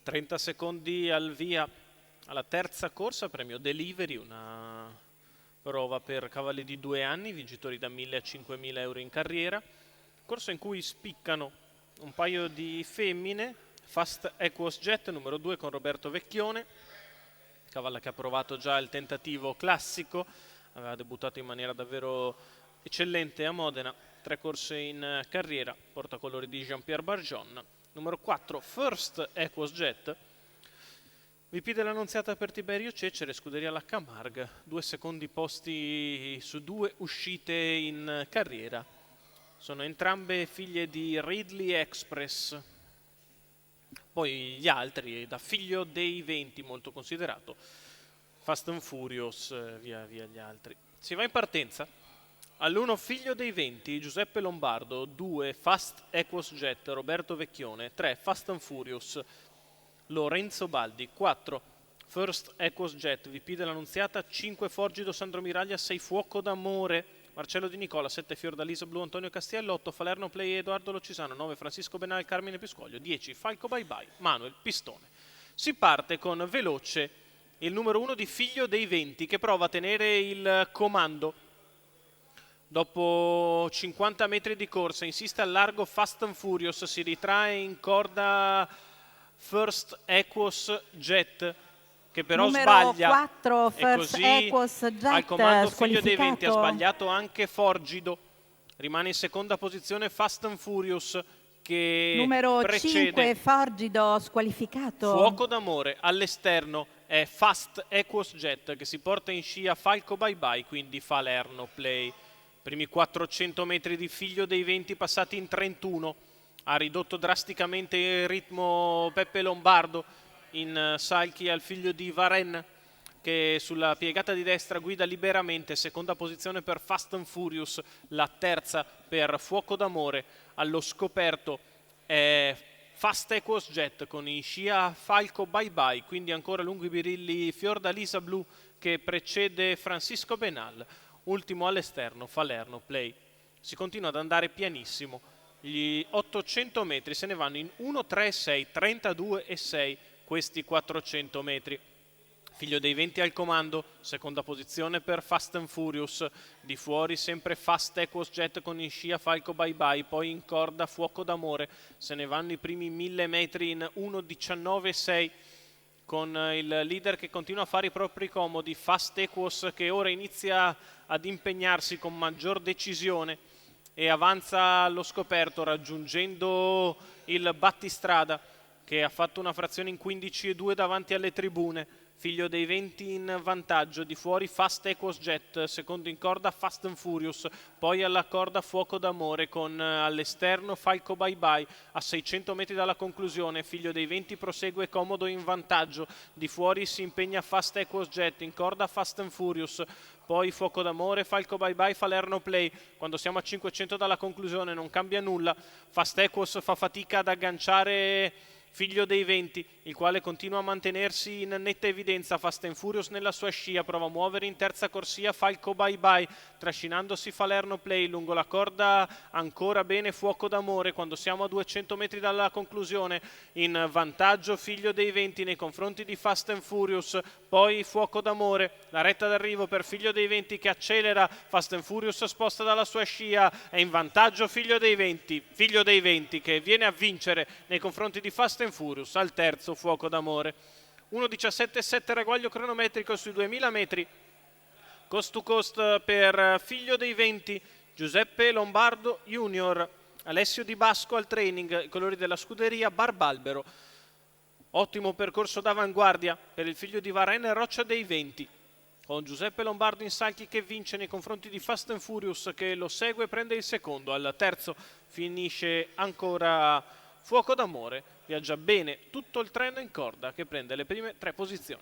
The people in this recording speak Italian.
30 secondi al via alla terza corsa, premio Delivery, una prova per cavalli di 2 anni, vincitori da 1.000 a 5.000 euro in carriera. Corsa in cui spiccano un paio di femmine, Fast Equus Jet numero 2 con Roberto Vecchione, cavallo che ha provato già il tentativo classico, aveva debuttato in maniera davvero eccellente a Modena, 3 corse in carriera, portacolori di Jean-Pierre Barjon. Numero 4 First Equus Jet, VP dell'Annunziata per Tiberio Cecere, scuderia la Camargue, 2 secondi posti su 2 uscite in carriera. Sono entrambe figlie di Ridley Express. Poi gli altri, da figlio dei 20, molto considerato, Fast and Furious, via gli altri. Si va in partenza. All'1 figlio dei 20, Giuseppe Lombardo. 2 Fast Equus Jet, Roberto Vecchione. 3 Fast and Furious, Lorenzo Baldi. 4 First Equus Jet, VP dell'Annunziata. 5 Forgido Sandro Miraglia. 6 Fuoco d'Amore, Marcello Di Nicola. 7 Fiordalisa Blu, Antonio Castiello. 8 Falerno Play, Edoardo Locisano. 9 Francisco Benal, Carmine Piscoglio. 10 Falco Bye Bye, Manuel Pistone. Si parte con Veloce, il numero 1 di Figlio dei 20, che prova a tenere il comando. Dopo 50 metri di corsa insiste al largo Fast and Furious, si ritrae in corda First Equus Jet, che però numero sbaglia. 4 E First così Equus Jet al comando Figlio dei 20 ha squalificato. sbagliato anche Forgido. Rimane in seconda posizione Fast and Furious, che numero precede 5 Forgido squalificato. Fuoco d'Amore. All'esterno è Fast Equus Jet, che si porta in scia Falco Bye Bye, quindi Falerno Play. Primi 400 metri di Figlio dei 20 passati in 31. Ha ridotto drasticamente il ritmo Peppe Lombardo in salchi al figlio di Varenne, che sulla piegata di destra guida liberamente. Seconda posizione per Fast and Furious, la terza per Fuoco d'Amore. Allo scoperto è Fast Equus Jet con in scia Falco Bye Bye, quindi ancora lungo i birilli Fiordalisa Blu, che precede Francisco Benal. Ultimo all'esterno Falerno Play. Si continua ad andare pianissimo. Gli 800 metri se ne vanno in 1.36, 32.6 questi 400 metri. Figlio dei 20 al comando, seconda posizione per Fast and Furious. Di fuori sempre Fast Equus Jet con in scia Falco Bye Bye, poi in corda Fuoco d'Amore. Se ne vanno i primi 1000 metri in 1.19.6 con il leader che continua a fare i propri comodi, Fast Equus, che ora inizia ad impegnarsi con maggior decisione e avanza allo scoperto raggiungendo il battistrada, che ha fatto una frazione in 15.2 davanti alle tribune. Figlio dei 20 in vantaggio, di fuori Fast Equus Jet, secondo in corda Fast and Furious, poi alla corda Fuoco d'Amore con all'esterno Falco Bye Bye. A 600 metri dalla conclusione Figlio dei 20 prosegue comodo in vantaggio, di fuori si impegna Fast Equus Jet, in corda Fast and Furious, poi Fuoco d'Amore, Falco Bye Bye, Falerno Play. Quando siamo a 500 dalla conclusione non cambia nulla, Fast Equus fa fatica ad agganciare Figlio dei 20, il quale continua a mantenersi in netta evidenza. Fast and Furious nella sua scia, prova a muovere in terza corsia Falco Bye Bye, trascinandosi Falerno Play. Lungo la corda ancora bene Fuoco d'Amore. Quando siamo a 200 metri dalla conclusione, in vantaggio Figlio dei 20 nei confronti di Fast and Furious, poi Fuoco d'Amore. La retta d'arrivo per Figlio dei 20 che accelera, Fast and Furious sposta dalla sua scia, è in vantaggio Figlio dei 20 che viene a vincere nei confronti di Fast and Furious. Al terzo Fuoco d'Amore. 1.17.7 ragguaglio cronometrico sui 2000 metri, cost to cost per Figlio dei 20, Giuseppe Lombardo Junior. Alessio Di Basco al training, i colori della scuderia Barbalbero. Ottimo percorso d'avanguardia per il figlio di Varenne, Roccia dei 20, con Giuseppe Lombardo in salchi che vince nei confronti di Fast and Furious, che lo segue e prende il secondo. Al terzo finisce ancora Fuoco d'Amore, viaggia bene tutto il treno in corda, che prende le prime 3 posizioni.